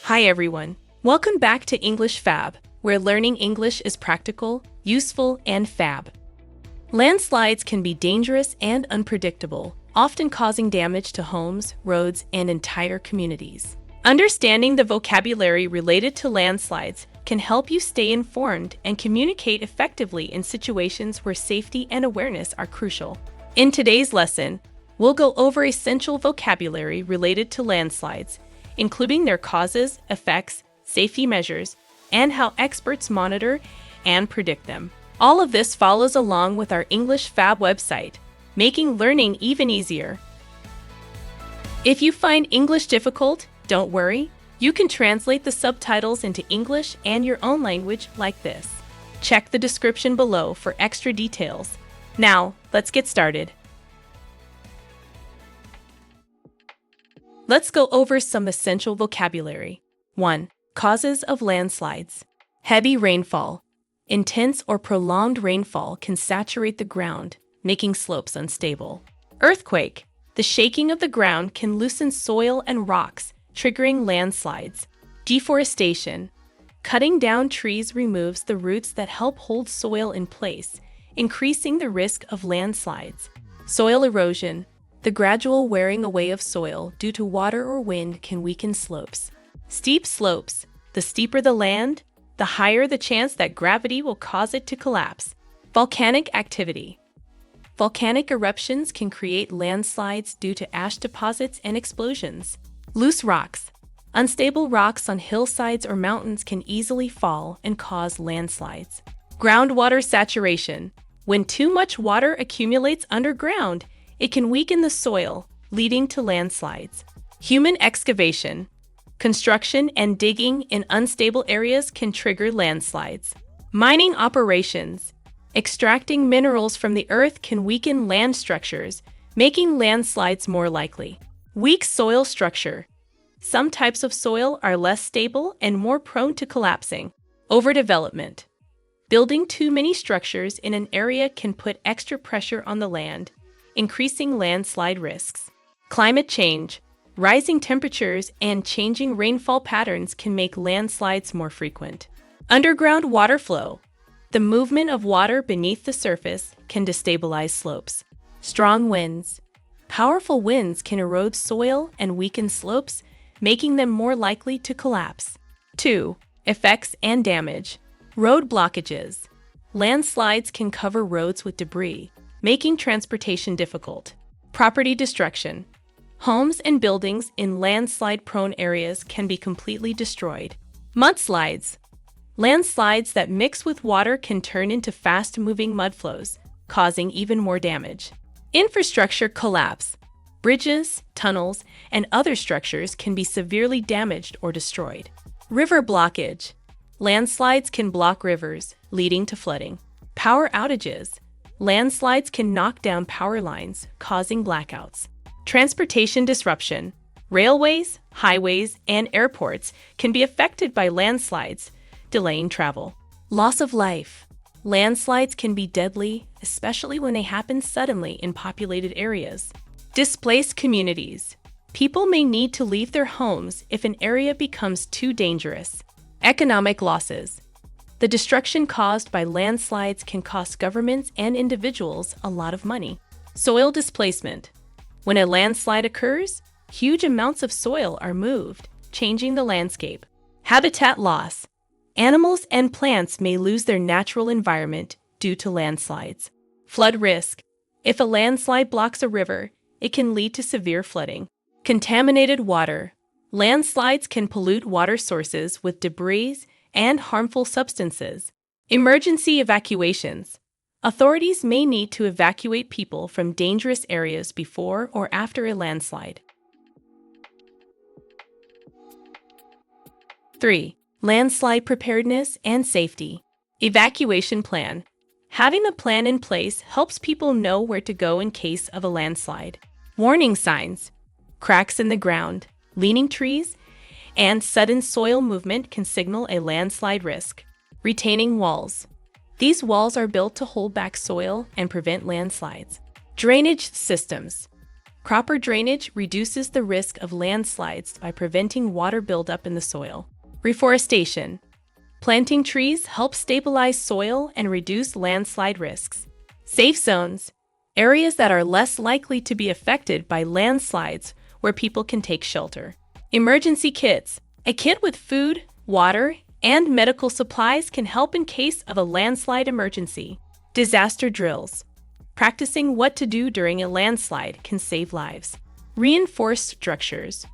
Hi everyone. Welcome back to English Fab, where learning English is practical, useful, and fab. Landslides can be dangerous and unpredictable, often causing damage to homes, roads, and entire communities. Understanding the vocabulary related to landslides can help you stay informed and communicate effectively in situations where safety and awareness are crucial. In today's lesson, we'll go over essential vocabulary related to landslides, including their causes, effects, safety measures, and how experts monitor and predict them. All of this follows along with our English Fab website, making learning even easier. If you find English difficult, don't worry. You can translate the subtitles into English and your own language like this. Check the description below for extra details. Now, let's get started. Let's go over some essential vocabulary. 1. Causes of landslides. Heavy rainfall. Intense or prolonged rainfall can saturate the ground, making slopes unstable. Earthquake. The shaking of the ground can loosen soil and rocks, triggering landslides. Deforestation. Cutting down trees removes the roots that help hold soil in place, increasing the risk of landslides. Soil erosion. The gradual wearing away of soil due to water or wind can weaken slopes. Steep slopes. The steeper the land, the higher the chance that gravity will cause it to collapse. Volcanic activity. Volcanic eruptions can create landslides due to ash deposits and explosions. Loose rocks. Unstable rocks on hillsides or mountains can easily fall and cause landslides. Groundwater saturation. When too much water accumulates underground, it can weaken the soil, leading to landslides. Human excavation. Construction and digging in unstable areas can trigger landslides. Mining operations. Extracting minerals from the earth can weaken land structures, making landslides more likely. Weak soil structure. Some types of soil are less stable and more prone to collapsing. Overdevelopment. Building too many structures in an area can put extra pressure on the land, increasing landslide risks. Climate change. Rising temperatures and changing rainfall patterns can make landslides more frequent. Underground water flow. The movement of water beneath the surface can destabilize slopes. Strong winds. Powerful winds can erode soil and weaken slopes, making them more likely to collapse. 2. Effects and damage. Road blockages. Landslides can cover roads with debris, making transportation difficult. Property destruction. Homes and buildings in landslide-prone areas can be completely destroyed. Mudslides. Landslides that mix with water can turn into fast-moving mudflows, causing even more damage. Infrastructure collapse. Bridges, tunnels, and other structures can be severely damaged or destroyed. River blockage. Landslides can block rivers, leading to flooding. Power outages. Landslides can knock down power lines, causing blackouts. Transportation disruption. Railways, highways, and airports can be affected by landslides, delaying travel. Loss of life. Landslides can be deadly, especially when they happen suddenly in populated areas. Displaced communities. People may need to leave their homes if an area becomes too dangerous. Economic losses. The destruction caused by landslides can cost governments and individuals a lot of money. Soil displacement. When a landslide occurs, huge amounts of soil are moved, changing the landscape. Habitat loss. Animals and plants may lose their natural environment due to landslides. Flood risk. If a landslide blocks a river, it can lead to severe flooding. Contaminated water. Landslides can pollute water sources with debris and harmful substances. Emergency evacuations. Authorities may need to evacuate people from dangerous areas before or after a landslide. 3. Landslide preparedness and safety. Evacuation plan. Having a plan in place helps people know where to go in case of a landslide. Warning signs. Cracks in the ground, leaning trees, and sudden soil movement can signal a landslide risk. Retaining walls. These walls are built to hold back soil and prevent landslides. Drainage systems. Proper drainage reduces the risk of landslides by preventing water buildup in the soil. Reforestation. Planting trees helps stabilize soil and reduce landslide risks. Safe zones. Areas that are less likely to be affected by landslides where people can take shelter. Emergency kits. A kit with food, water, and medical supplies can help in case of a landslide emergency. Disaster drills. Practicing what to do during a landslide can save lives. Reinforced structures.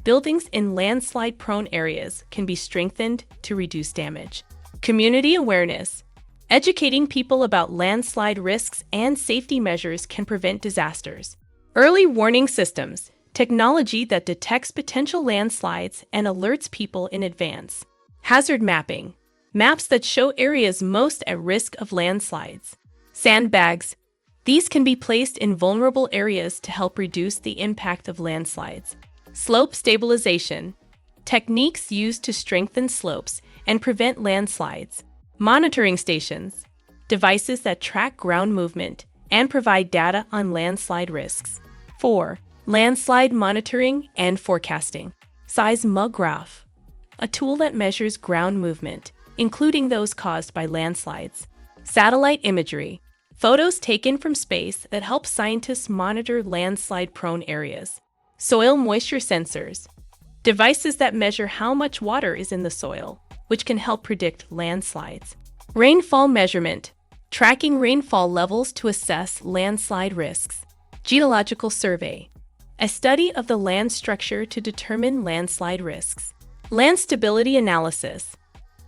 Buildings in landslide-prone areas can be strengthened to reduce damage. Community awareness. Educating people about landslide risks and safety measures can prevent disasters. Early warning systems. Technology that detects potential landslides and alerts people in advance. Hazard mapping. Maps that show areas most at risk of landslides. Sandbags. These can be placed in vulnerable areas to help reduce the impact of landslides. Slope stabilization. Techniques used to strengthen slopes and prevent landslides. Monitoring stations. Devices that track ground movement and provide data on landslide risks. 4. Landslide monitoring and forecasting. Seismograph. A tool that measures ground movement, including those caused by landslides. Satellite imagery. Photos taken from space that help scientists monitor landslide-prone areas. Soil moisture sensors. Devices that measure how much water is in the soil, which can help predict landslides. Rainfall measurement. Tracking rainfall levels to assess landslide risks. Geological survey. A study of the land structure to determine landslide risks. Land stability analysis.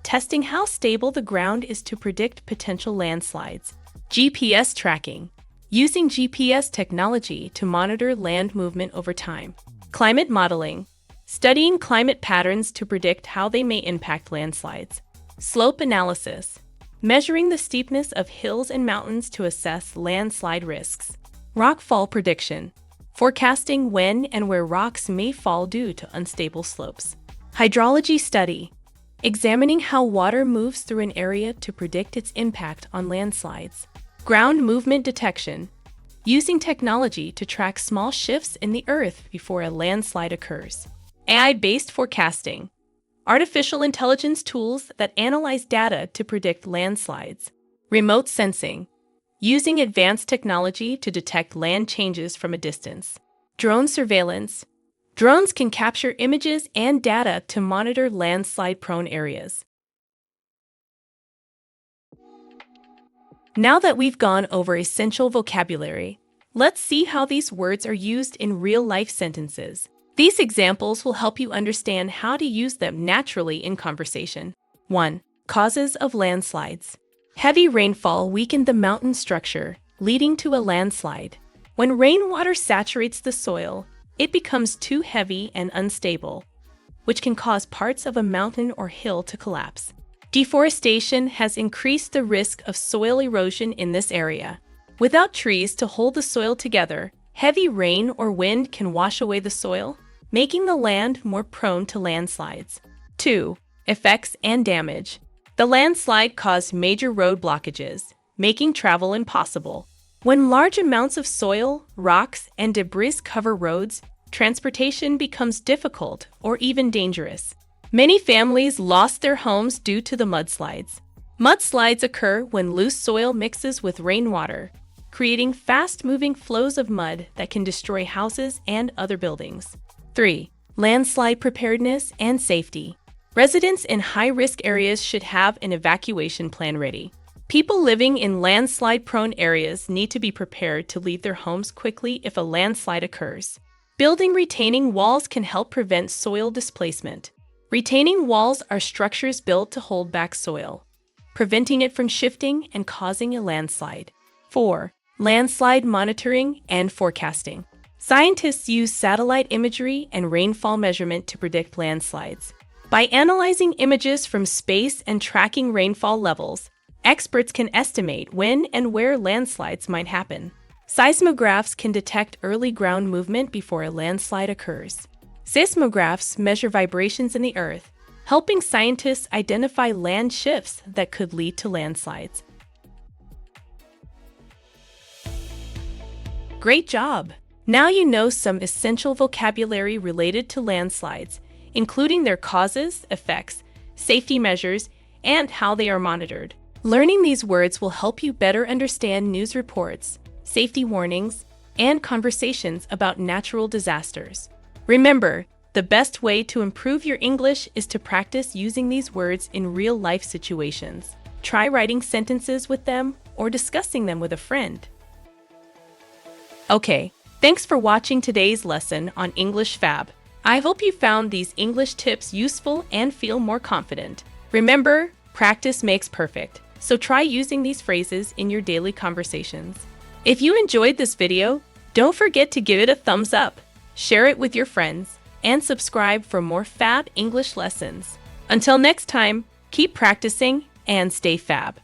Testing how stable the ground is to predict potential landslides. GPS tracking. Using GPS technology to monitor land movement over time. Climate modeling. Studying climate patterns to predict how they may impact landslides. Slope analysis. Measuring the steepness of hills and mountains to assess landslide risks. Rockfall prediction. Forecasting when and where rocks may fall due to unstable slopes. Hydrology study. Examining how water moves through an area to predict its impact on landslides. Ground movement detection. Using technology to track small shifts in the earth before a landslide occurs. AI-based forecasting. Artificial intelligence tools that analyze data to predict landslides. Remote sensing. Using advanced technology to detect land changes from a distance. Drone surveillance. Drones can capture images and data to monitor landslide-prone areas. Now that we've gone over essential vocabulary, let's see how these words are used in real-life sentences. These examples will help you understand how to use them naturally in conversation. 1. Causes of landslides. Heavy rainfall weakened the mountain structure, leading to a landslide. When rainwater saturates the soil, it becomes too heavy and unstable, which can cause parts of a mountain or hill to collapse. Deforestation has increased the risk of soil erosion in this area. Without trees to hold the soil together, heavy rain or wind can wash away the soil, making the land more prone to landslides. 2. Effects and damage. The landslide caused major road blockages, making travel impossible. When large amounts of soil, rocks, and debris cover roads, transportation becomes difficult or even dangerous. Many families lost their homes due to the mudslides. Mudslides occur when loose soil mixes with rainwater, creating fast-moving flows of mud that can destroy houses and other buildings. 3. Landslide preparedness and safety. Residents in high-risk areas should have an evacuation plan ready. People living in landslide-prone areas need to be prepared to leave their homes quickly if a landslide occurs. Building retaining walls can help prevent soil displacement. Retaining walls are structures built to hold back soil, preventing it from shifting and causing a landslide. 4. Landslide monitoring and forecasting. Scientists use satellite imagery and rainfall measurement to predict landslides. By analyzing images from space and tracking rainfall levels, experts can estimate when and where landslides might happen. Seismographs can detect early ground movement before a landslide occurs. Seismographs measure vibrations in the earth, helping scientists identify land shifts that could lead to landslides. Great job! Now you know some essential vocabulary related to landslides, including their causes, effects, safety measures, and how they are monitored. Learning these words will help you better understand news reports, safety warnings, and conversations about natural disasters. Remember, the best way to improve your English is to practice using these words in real-life situations. Try writing sentences with them or discussing them with a friend. Okay, thanks for watching today's lesson on English Fab. I hope you found these English tips useful and feel more confident. Remember, practice makes perfect, so try using these phrases in your daily conversations. If you enjoyed this video, don't forget to give it a thumbs up, share it with your friends, and subscribe for more Fab English lessons. Until next time, keep practicing and stay Fab.